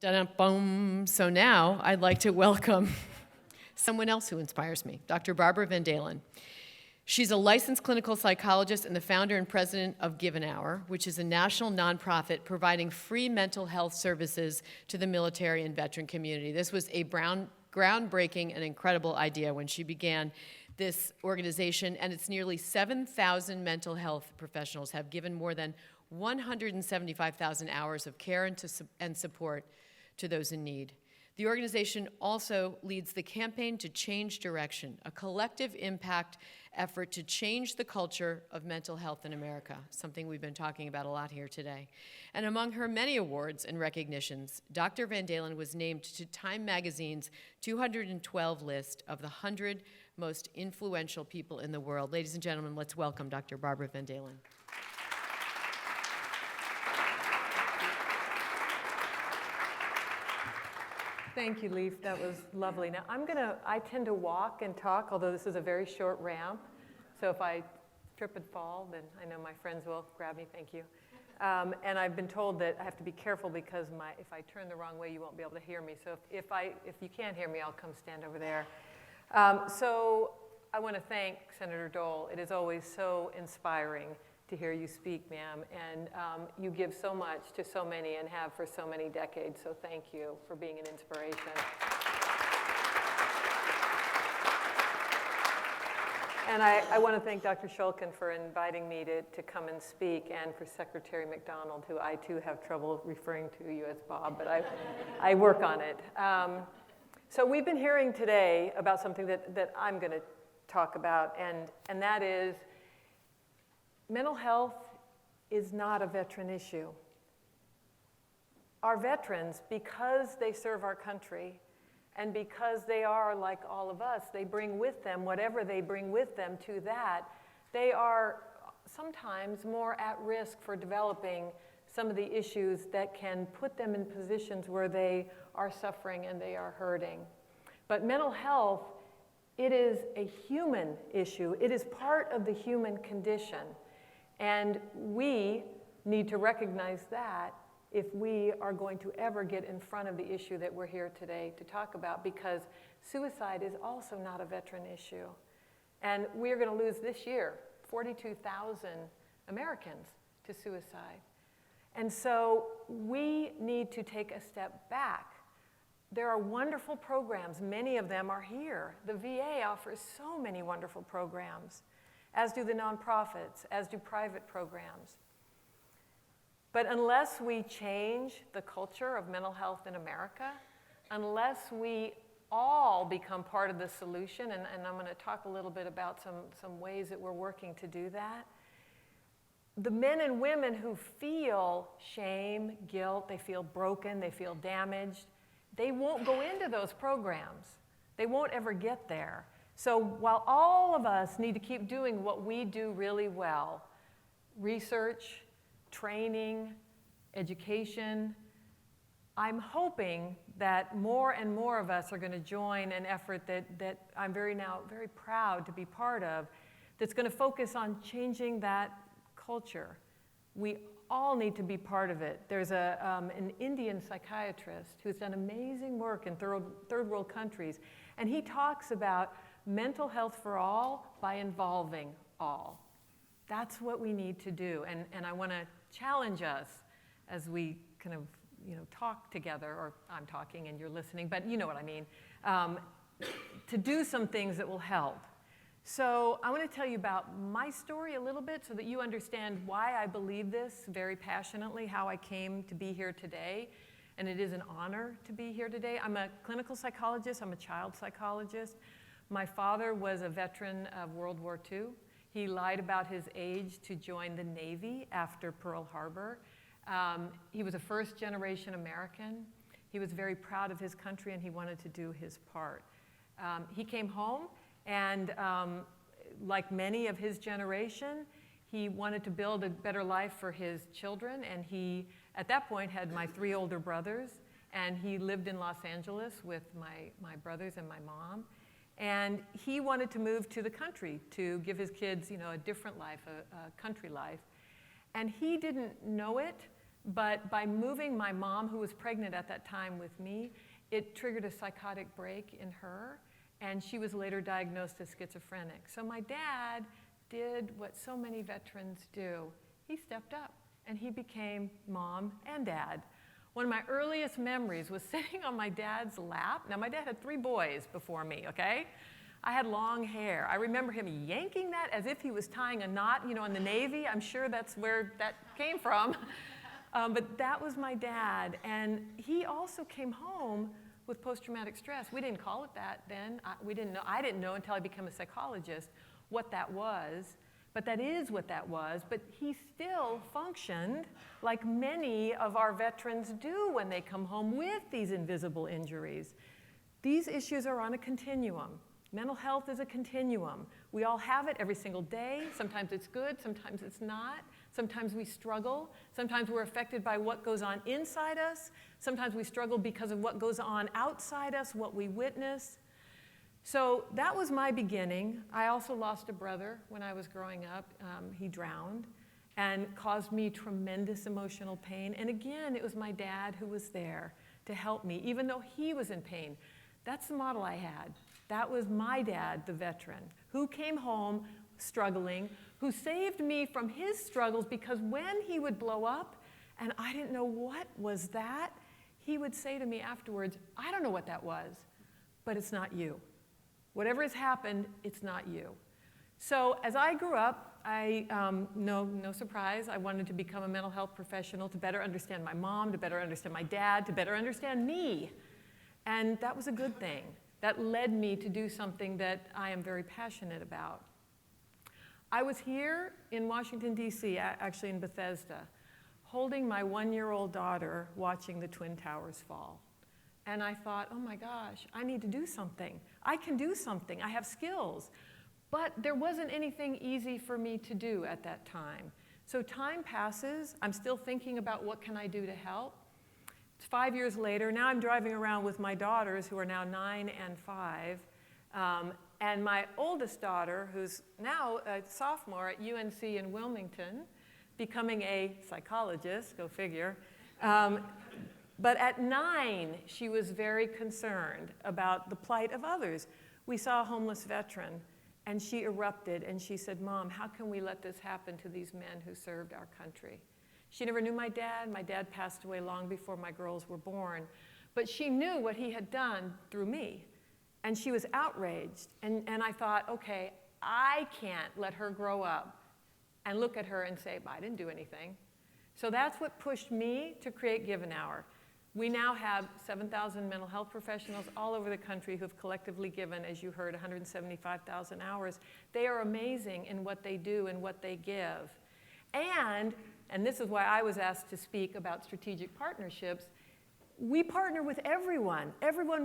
Da-dum-bum. So now I'd like to welcome someone else who inspires me, Dr. Barbara Van Dalen. She's a licensed clinical psychologist and the founder and president of Give an Hour, which is a national nonprofit providing free mental health services to the military and veteran community. This was a groundbreaking and incredible idea when she began this organization, and it's nearly 7,000 mental health professionals have given more than 175,000 hours of care and support to those in need. The organization also leads the Campaign to Change Direction, a collective impact effort to change the culture of mental health in America, something we've been talking about a lot here today. And among her many awards and recognitions, Dr. Van Dalen was named to Time Magazine's 212 list of the 100 most influential people in the world. Ladies and gentlemen, let's welcome Dr. Barbara Van Dalen. Thank you, Leaf. That was lovely. Now, I tend to walk and talk, although this is a very short ramp. So if I trip and fall, then I know my friends will grab me. Thank you. And I've been told that I have to be careful because if I turn the wrong way, you won't be able to hear me. So if you can't hear me, I'll come stand over there. So I want to thank Senator Dole. It is always so inspiring to hear you speak, ma'am, and you give so much to so many and have for so many decades, so thank you for being an inspiration. And I want to thank Dr. Shulkin for inviting me to come and speak, and for Secretary McDonald, who I too have trouble referring to you as Bob, but I work on it. So we've been hearing today about something that I'm going to talk about, and that is mental health is not a veteran issue. Our veterans, because they serve our country, and because they are like all of us, they bring with them whatever they bring with them to that, they are sometimes more at risk for developing some of the issues that can put them in positions where they are suffering and they are hurting. But mental health, it is a human issue. It is part of the human condition. And we need to recognize that if we are going to ever get in front of the issue that we're here today to talk about, because suicide is also not a veteran issue. And we're going to lose this year 42,000 Americans to suicide. And so we need to take a step back. There are wonderful programs. Many of them are here. The VA offers so many wonderful programs, as do the nonprofits, as do private programs. But unless we change the culture of mental health in America, unless we all become part of the solution, and I'm going to talk a little bit about some ways that we're working to do that, the men and women who feel shame, guilt, they feel broken, they feel damaged, they won't go into those programs. They won't ever get there. So while all of us need to keep doing what we do really well, research, training, education, I'm hoping that more and more of us are going to join an effort that I'm very proud to be part of, that's going to focus on changing that culture. We all need to be part of it. There's an Indian psychiatrist who's done amazing work in third world countries, and he talks about mental health for all by involving all. That's what we need to do. And I want to challenge us as we kind of talk together, or I'm talking and you're listening, but you know what I mean, to do some things that will help. So I want to tell you about my story a little bit so that you understand why I believe this very passionately, how I came to be here today. And it is an honor to be here today. I'm a clinical psychologist. I'm a child psychologist. My father was a veteran of World War II. He lied about his age to join the Navy after Pearl Harbor. He was a first-generation American. He was very proud of his country, and he wanted to do his part. He came home, and like many of his generation, he wanted to build a better life for his children, and he, at that point, had my 3 older brothers, and he lived in Los Angeles with my brothers and my mom. And he wanted to move to the country to give his kids, a different life, a country life. And he didn't know it, But by moving my mom, who was pregnant at that time with me, it triggered a psychotic break in her, and she was later diagnosed as schizophrenic. So my dad did what so many veterans do. He stepped up, and he became mom and dad. One of my earliest memories was sitting on my dad's lap. Now, my dad had 3 boys before me, okay? I had long hair. I remember him yanking that as if he was tying a knot, you know, in the Navy. I'm sure that's where that came from. But that was my dad, and he also came home with post-traumatic stress. We didn't call it that then. I didn't know until I became a psychologist what that was, but that is what that was. But he still functioned like many of our veterans do when they come home with these invisible injuries. These issues are on a continuum. Mental health is a continuum. We all have it every single day. Sometimes it's good, sometimes it's not. Sometimes we struggle. Sometimes we're affected by what goes on inside us. Sometimes we struggle because of what goes on outside us, what we witness. So that was my beginning. I also lost a brother when I was growing up. He drowned and caused me tremendous emotional pain. And again, it was my dad who was there to help me, even though he was in pain. That's the model I had. That was my dad, the veteran, who came home struggling, who saved me from his struggles, because when he would blow up and I didn't know what was that, he would say to me afterwards, I don't know what that was, but it's not you. Whatever has happened, it's not you. So as I grew up, no surprise, I wanted to become a mental health professional to better understand my mom, to better understand my dad, to better understand me. And that was a good thing. That led me to do something that I am very passionate about. I was here in Washington, D.C., actually in Bethesda, holding my 1-year-old daughter watching the Twin Towers fall. And I thought, oh my gosh, I need to do something. I can do something. I have skills. But there wasn't anything easy for me to do at that time. So time passes. I'm still thinking about what can I do to help. 5 years later, now I'm driving around with my daughters, who are now 9 and 5, and my oldest daughter, who's now a sophomore at UNC in Wilmington, becoming a psychologist, go figure. But at 9, she was very concerned about the plight of others. We saw a homeless veteran, and she erupted, and she said, Mom, how can we let this happen to these men who served our country? She never knew my dad. My dad passed away long before my girls were born. But she knew what he had done through me. And she was outraged. And I thought, okay, I can't let her grow up and look at her and say, I didn't do anything. So that's what pushed me to create Give an Hour. We now have 7,000 mental health professionals all over the country who have collectively given, as you heard, 175,000 hours. They are amazing in what they do and what they give. And this is why I was asked to speak about strategic partnerships, we partner with everyone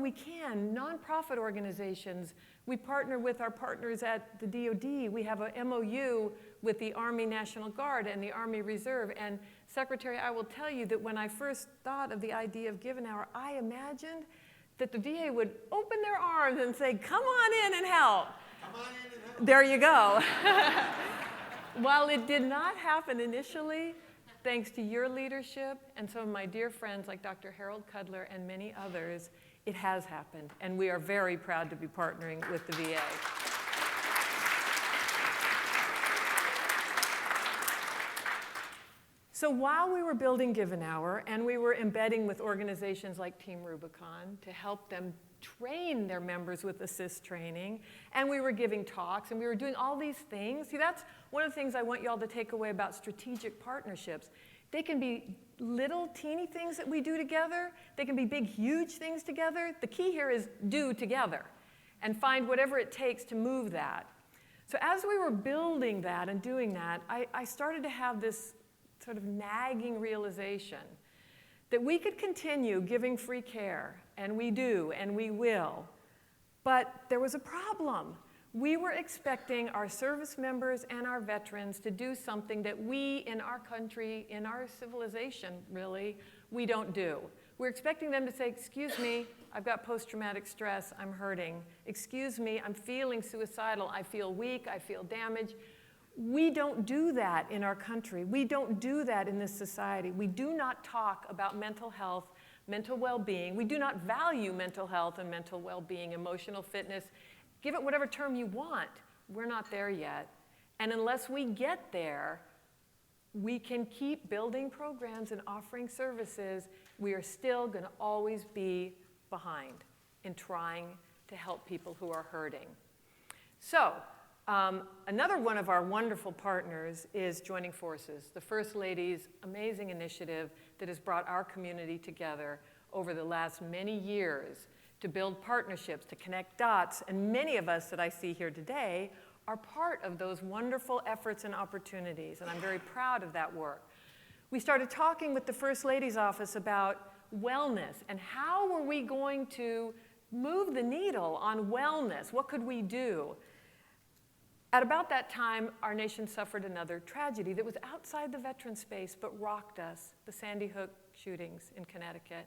we can, nonprofit organizations. We partner with our partners at the DoD. We have a MOU with the Army National Guard and the Army Reserve. And Secretary, I will tell you that when I first thought of the idea of Give an Hour, I imagined that the VA would open their arms and say, come on in and help. Come on in and help. There you go. While it did not happen initially, thanks to your leadership and some of my dear friends like Dr. Harold Cudler and many others, it has happened, and we are very proud to be partnering with the VA. So while we were building Give an Hour, and we were embedding with organizations like Team Rubicon to help them train their members with assist training, and we were giving talks, and we were doing all these things. See, that's one of the things I want you all to take away about strategic partnerships. They can be little teeny things that we do together. They can be big, huge things together. The key here is do together and find whatever it takes to move that. So as we were building that and doing that, I started to have this sort of nagging realization that we could continue giving free care, and we do, and we will, but there was a problem. We were expecting our service members and our veterans to do something that we in our country, in our civilization really, we don't do. We're expecting them to say, excuse me, I've got post-traumatic stress, I'm hurting. Excuse me, I'm feeling suicidal, I feel weak, I feel damaged. We don't do that in our country. We don't do that in this society. We do not talk about mental health, mental well-being. We do not value mental health and mental well-being, emotional fitness. Give it whatever term you want. We're not there yet. And unless we get there, we can keep building programs and offering services. We are still going to always be behind in trying to help people who are hurting. So, another one of our wonderful partners is Joining Forces, the First Lady's amazing initiative that has brought our community together over the last many years to build partnerships, to connect dots, and many of us that I see here today are part of those wonderful efforts and opportunities, and I'm very proud of that work. We started talking with the First Lady's office about wellness and how were we going to move the needle on wellness? What could we do? At about that time, our nation suffered another tragedy that was outside the veteran space but rocked us, the Sandy Hook shootings in Connecticut.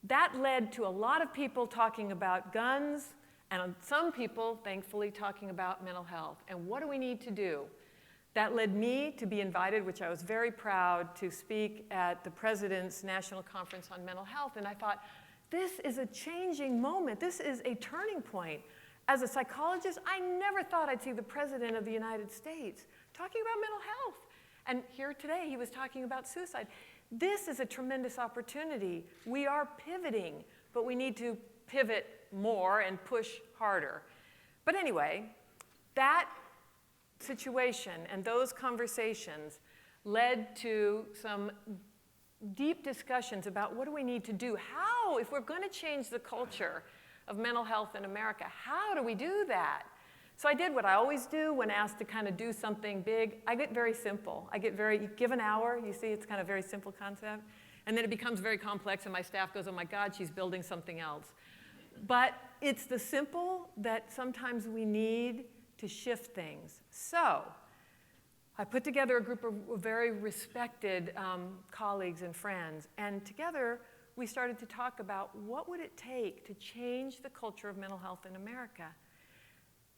That led to a lot of people talking about guns, and some people, thankfully, talking about mental health. And what do we need to do? That led me to be invited, which I was very proud, to speak at the President's National Conference on Mental Health. And I thought, this is a changing moment. This is a turning point. As a psychologist, I never thought I'd see the President of the United States talking about mental health. And here today, he was talking about suicide. This is a tremendous opportunity. We are pivoting, but we need to pivot more and push harder. But anyway, that situation and those conversations led to some deep discussions about what do we need to do? How, if we're going to change the culture of mental health in America, how do we do that? So I did what I always do when asked to kind of do something big. I get very simple. You give an hour, you see it's kind of a very simple concept, and then it becomes very complex and my staff goes, oh my God, she's building something else. But it's the simple that sometimes we need to shift things. So I put together a group of very respected colleagues and friends, and together we started to talk about what would it take to change the culture of mental health in America.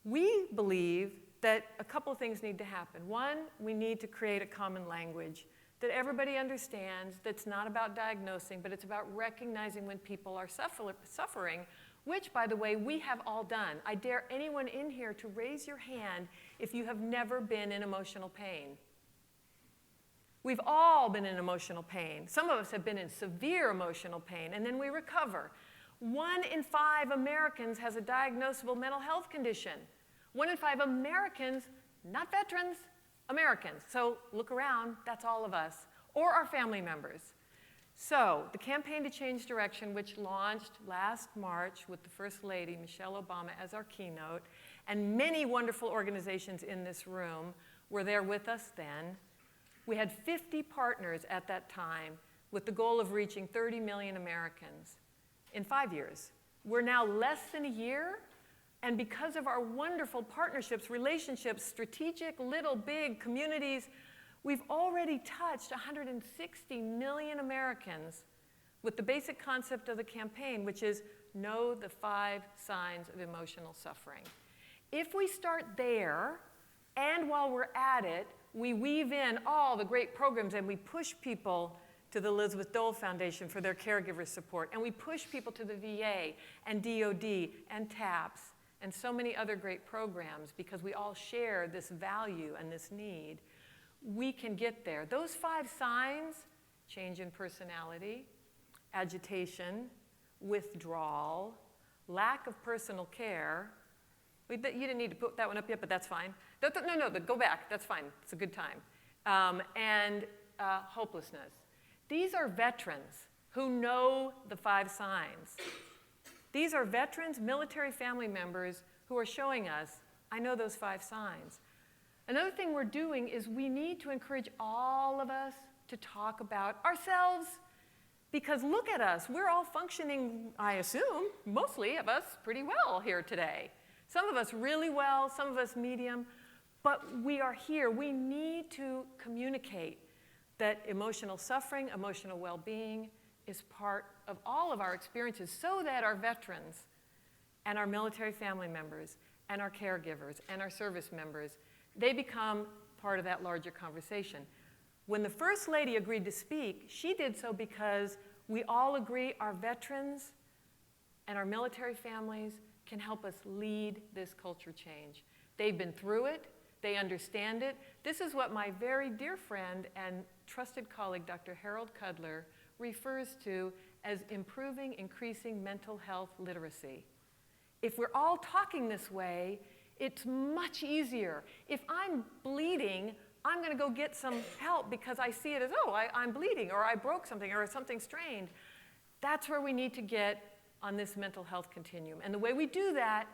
We believe that a couple of things need to happen. One, we need to create a common language that everybody understands, that's not about diagnosing, but it's about recognizing when people are suffering, which, by the way, we have all done. I dare anyone in here to raise your hand if you have never been in emotional pain. We've all been in emotional pain. Some of us have been in severe emotional pain, and then we recover. 1 in 5 Americans has a diagnosable mental health condition. 1 in 5 Americans, not veterans, Americans. So look around, that's all of us, or our family members. So the Campaign to Change Direction, which launched last March with the First Lady, Michelle Obama, as our keynote, and many wonderful organizations in this room were there with us then. We had 50 partners at that time with the goal of reaching 30 million Americans in 5 years. We're now less than a year, and because of our wonderful partnerships, relationships, strategic, little, big communities, we've already touched 160 million Americans with the basic concept of the campaign, which is know the 5 signs of emotional suffering. If we start there, and while we're at it, we weave in all the great programs and we push people to the Elizabeth Dole Foundation for their caregiver support, and we push people to the VA and DOD and TAPS and so many other great programs because we all share this value and this need, we can get there. Those 5 signs, change in personality, agitation, withdrawal, lack of personal care. You didn't need to put that one up yet, but that's fine. No, go back. That's fine. It's a good time. And hopelessness. These are veterans who know the 5 signs. These are veterans, military family members who are showing us, I know those 5 signs. Another thing we're doing is we need to encourage all of us to talk about ourselves. Because look at us. We're all functioning, I assume, mostly of us, pretty well here today. Some of us really well, some of us medium. But we are here. We need to communicate that emotional suffering, emotional well-being is part of all of our experiences so that our veterans and our military family members and our caregivers and our service members, they become part of that larger conversation. When the First Lady agreed to speak, she did so because we all agree our veterans and our military families can help us lead this culture change. They've been through it. They understand it. This is what my very dear friend and trusted colleague, Dr. Harold Cudler, refers to as increasing mental health literacy. If we're all talking this way, it's much easier. If I'm bleeding, I'm going to go get some help because I see it as, oh, I'm bleeding, or I broke something, or something strained. That's where we need to get on this mental health continuum. And the way we do that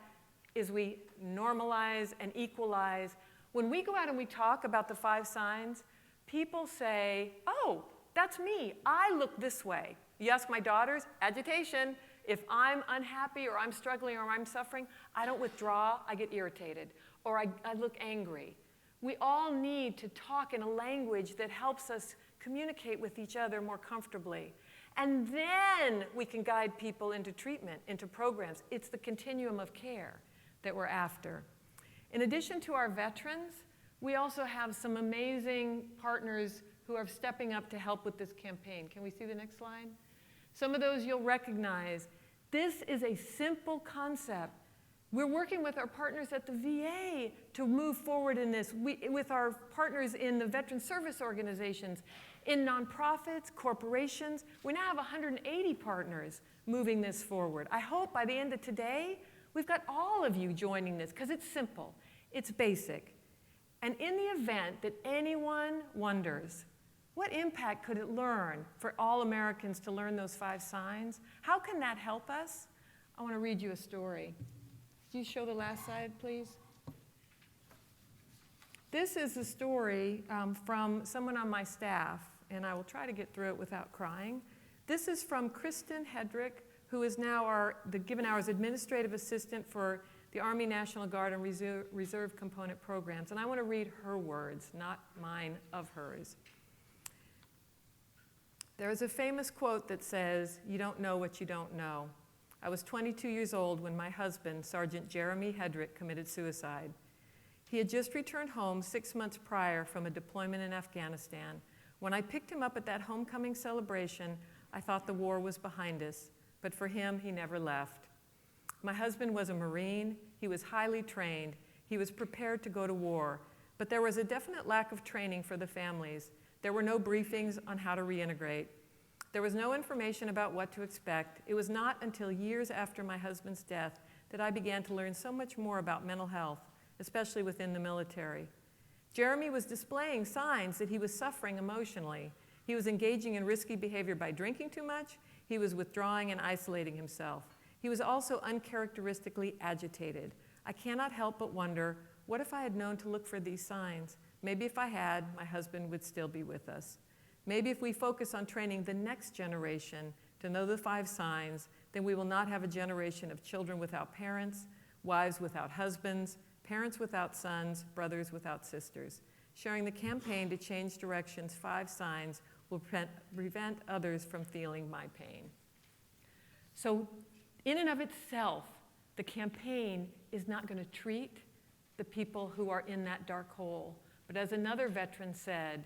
is we normalize and equalize. When we go out and we talk about the 5 signs, people say, oh, that's me. I look this way. You ask my daughters, agitation. If I'm unhappy or I'm struggling or I'm suffering, I don't withdraw, I get irritated, or I look angry. We all need to talk in a language that helps us communicate with each other more comfortably. And then we can guide people into treatment, into programs. It's the continuum of care that we're after. In addition to our veterans, we also have some amazing partners who are stepping up to help with this campaign. Can we see the next slide? Some of those you'll recognize. This is a simple concept. We're working with our partners at the VA to move forward in this, with our partners in the veteran service organizations, in nonprofits, corporations. We now have 180 partners moving this forward. I hope by the end of today, we've got all of you joining this, because it's simple, it's basic. And in the event that anyone wonders, what impact could it learn for all Americans to learn those 5 signs? How can that help us? I want to read you a story. Could you show the last slide, please? This is a story from someone on my staff, and I will try to get through it without crying. This is from Kristen Hedrick, who is now the Given Hours Administrative Assistant for the Army National Guard and Reserve Component Programs. And I want to read her words, not mine, of hers. There is a famous quote that says, "You don't know what you don't know." I was 22 years old when my husband, Sergeant Jeremy Hedrick, committed suicide. He had just returned home 6 months prior from a deployment in Afghanistan. When I picked him up at that homecoming celebration, I thought the war was behind us, but for him, he never left. My husband was a Marine. He was highly trained. He was prepared to go to war, but there was a definite lack of training for the families. There were no briefings on how to reintegrate. There was no information about what to expect. It was not until years after my husband's death that I began to learn so much more about mental health, especially within the military. Jeremy was displaying signs that he was suffering emotionally. He was engaging in risky behavior by drinking too much. He was withdrawing and isolating himself. He was also uncharacteristically agitated. I cannot help but wonder, what if I had known to look for these signs? Maybe if I had, my husband would still be with us. Maybe if we focus on training the next generation to know the 5 signs, then we will not have a generation of children without parents, wives without husbands, parents without sons, brothers without sisters. Sharing the campaign to change directions, 5 signs, will prevent others from feeling my pain. So in and of itself, the campaign is not going to treat the people who are in that dark hole. But as another veteran said,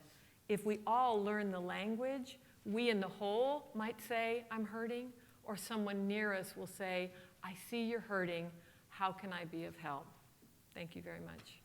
if we all learn the language, we in the whole might say, I'm hurting, or someone near us will say, I see you're hurting. How can I be of help? Thank you very much.